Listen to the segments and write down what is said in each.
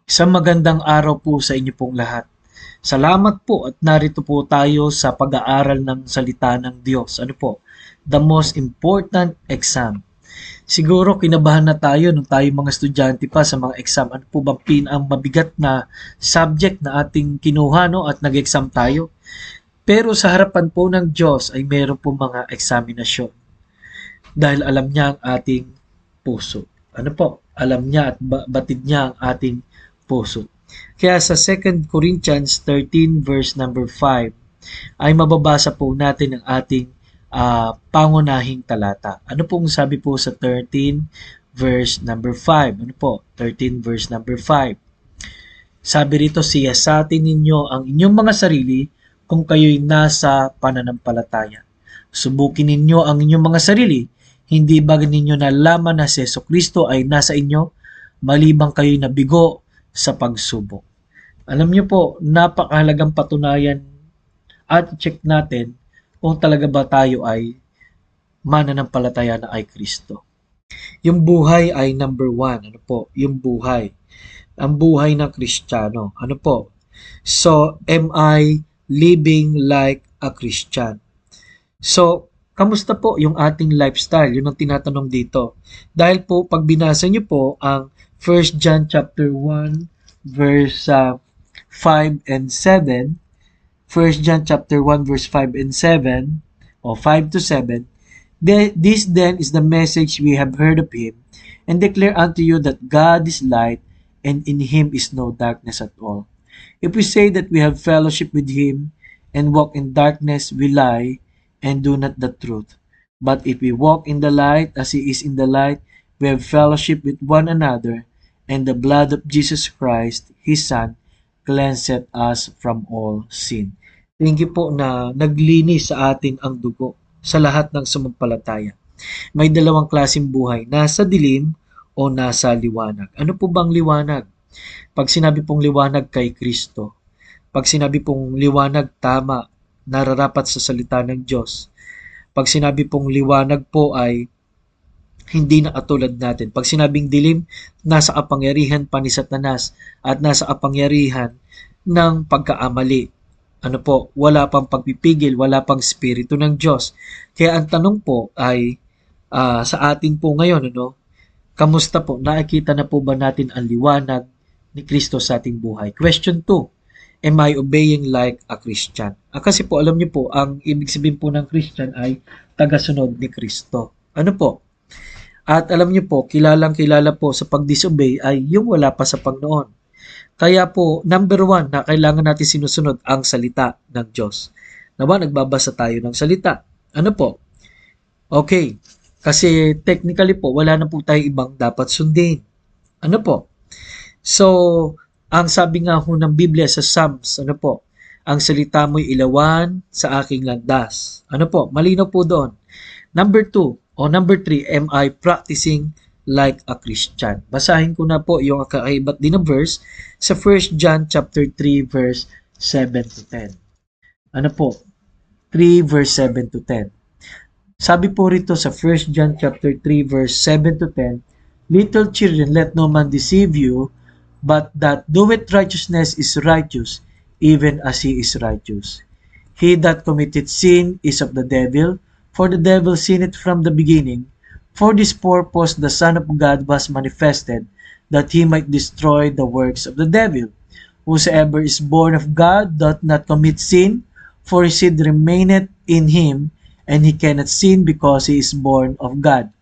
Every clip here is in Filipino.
Isang magandang araw po sa inyo pong lahat. Salamat po at narito po tayo sa pag-aaral ng salita ng Diyos. Ano po? The most important exam. Siguro kinabahan na tayo nung tayo mga estudyante pa sa mga exam. Ano po bang ang mabigat na subject na ating kinuha no, at nag-exam tayo? Pero sa harapan po ng Diyos ay meron po mga eksaminasyon dahil alam niya ang ating puso. Ano po? Alam niya at batid niya ang ating puso. Kaya sa 2 Corinthians 13 verse number 5 ay mababasa po natin ang ating pangunahing talata. Ano pong sabi po sa 13 verse number 5? Ano po? 13 verse number 5. Sabi rito, siyasatin ninyo ang inyong mga sarili kung kayo'y nasa pananampalataya. Subukin ninyo ang inyong mga sarili. Hindi ba ninyo nalaman na si Jesucristo ay nasa inyo malibang kayo'y nabigo sa pagsubok? Alam niyo po, napakahalagang patunayan at check natin kung talaga ba tayo ay mananampalataya na ay Kristo. Yung buhay ay number one. Ano po? Yung buhay. Ang buhay ng Kristiyano. Ano po? So, am I living like a Christian? So, kamusta po yung ating lifestyle? Yun ang tinatanong dito. Dahil po, pag binasa niyo po ang 1 John chapter 1 verse 5 and 7, 1 John chapter 1 verse 5 and 7, o 5 to 7, this then is the message we have heard of him, and declare unto you that God is light, and in him is no darkness at all. If we say that we have fellowship with him, and walk in darkness, we lie, and do not the truth. But if we walk in the light, as he is in the light, we have fellowship with one another, and the blood of Jesus Christ, his Son, cleanseth us from all sin. Thank you po na naglinis sa atin ang dugo sa lahat ng sumampalataya. May dalawang klaseng buhay, nasa dilim o nasa liwanag. Ano po bang liwanag? Pag sinabi pong liwanag kay Kristo, pag sinabi pong liwanag tama, nararapat sa salita ng Diyos. Pag sinabi pong liwanag po ay hindi na katulad natin. Pag sinabing dilim, nasa kapangyarihan pa ni Satanas at nasa kapangyarihan ng pagkaamali. Ano po, wala pang pagpipigil, wala pang spirito ng Diyos. Kaya ang tanong po ay sa atin po ngayon, ano, kamusta po? Nakikita na po ba natin ang liwanag ni Kristo sa ating buhay? Question 2. Am I obeying like a Christian? Kasi po, alam niyo po, ang ibig sabihin po ng Christian ay tagasunod ni Kristo. Ano po? At alam niyo po, kilalang-kilala po sa pag-disobey ay yung wala pa sa Panginoon. Kaya po, number 1 na kailangan natin sinusunod ang salita ng Diyos. Nawa, nagbabasa tayo ng salita. Ano po? Okay. Kasi technically po, wala na po tayo ibang dapat sundin. Ano po? So, ang sabi nga ho ng Biblia sa Psalms, ano po? Ang salita mo'y ilawan sa aking landas. Ano po? Malinaw po doon. Number 2 o number 3, am I practicing like a Christian? Basahin ko na po yung kakaibat din na verse sa 1 John chapter 3 verse 7 to 10. Ano po? 3 verse 7 to 10. Sabi po rito sa 1 John chapter 3 verse 7 to 10, little children, let no man deceive you, but that doeth righteousness is righteous, even as he is righteous. He that committeth sin is of the devil, for the devil sinned from the beginning. For this purpose the Son of God was manifested, that he might destroy the works of the devil. Whosoever is born of God doth not commit sin, for his seed remaineth in him, and he cannot sin because he is born of God.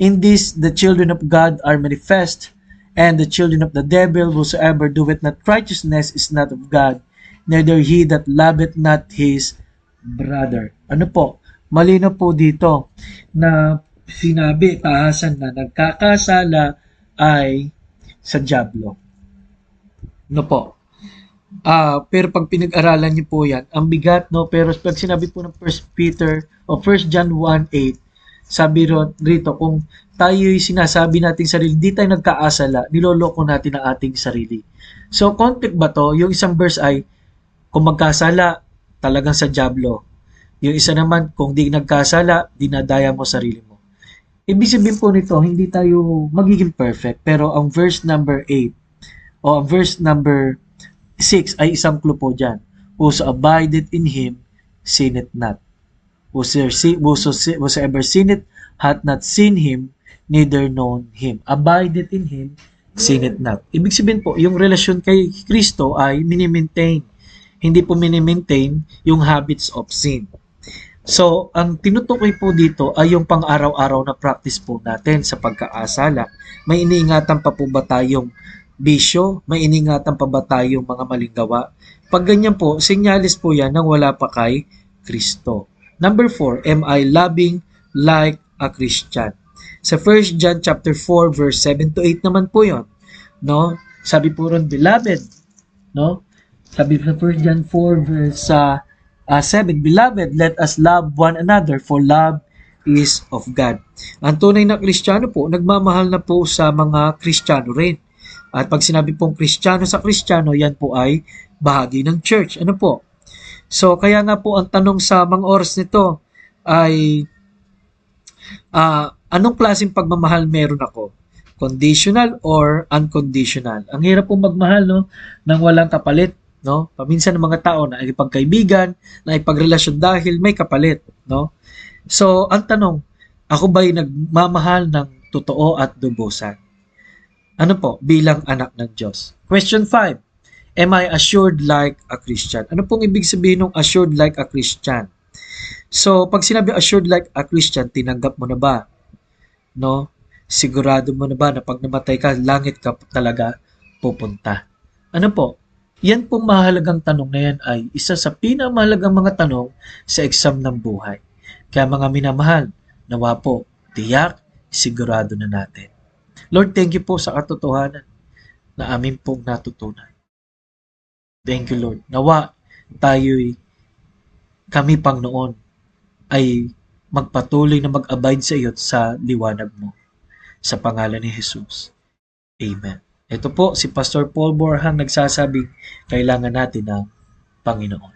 In this the children of God are manifest, and the children of the devil. Whosoever doeth not righteousness is not of God, neither he that loveth not his brother. Ano po? Malino po dito na sinabi, tahasan na nagkakasala ay sa dyablo. No po? Pero pag pinag-aralan niyo po yan, ang bigat, no? Pero pag sinabi po ng 1 Peter o 1 John 1:8, sabi rito, kung tayo'y sinasabi nating sarili, di tayo nagkaasala, niloloko natin ang ating sarili. So, context ba to? Yung isang verse ay, kung magkasala, talagang sa dyablo. Yung isa naman, kung di nagkasala, dinadaya mo sarili mo. Ibig sabihin po nito, hindi tayo magiging perfect. Pero ang verse number 8, O ang verse number 6 ay isang clue po dyan. Whoso abideth in him, sinneth not. Whosoever sinneth hath not seen him, neither known him. Abideth in him, sinneth not. Ibig sabihin po, yung relasyon kay Kristo ay minimaintain. Hindi po minimaintain yung habits of sin. So, ang tinutukoy po dito ay yung pang-araw-araw na practice po natin sa pagkakasala. May iniingatan pa po ba tayong bisyo? May iniingatan pa ba tayong mga maling gawa? Pag ganyan po, senyalis po yan nang wala pa kay Kristo. Number 4, am I loving like a Christian? Sa 1 John chapter 4 verse 7 to 8 naman po 'yon, no? Sabi po ron, beloved, no? Sabi sa 1 John 4 verse 7, beloved, let us love one another, for love is of God. Ang tunay na Kristiyano po, nagmamahal na po sa mga Kristiyano rin. At pag sinabi pong Kristiyano sa Kristiyano, yan po ay bahagi ng church. Ano po? So, kaya nga po ang tanong sa mga oras nito ay, anong klaseng pagmamahal meron ako? Conditional or unconditional? Ang hirap po magmahal, no? Nang walang kapalit, no? Paminsan ng mga tao na ipagkaibigan, na ipagrelasyon dahil may kapalit, no? So, ang tanong, ako ba'y nagmamahal ng totoo at dubusan? Ano po? Bilang anak ng Diyos. Question 5. Am I assured like a Christian? Ano pong ibig sabihin ng assured like a Christian? So, pag sinabi assured like a Christian, tinanggap mo na ba? No? Sigurado mo na ba na pag namatay ka, langit ka talaga pupunta? Ano po? Yan pong mahalagang tanong na yan ay isa sa pinamahalagang mga tanong sa exam ng buhay. Kaya mga minamahal, nawa po, tiyak, sigurado na natin. Lord, thank you po sa katotohanan na amin pong natutunan. Thank you, Lord. Nawa kami Panginoon, ay magpatuloy na mag-abide sa iyo sa liwanag mo. Sa pangalan ni Jesus. Amen. Ito po si Pastor Paul Borhang nagsasabing kailangan natin ng Panginoon.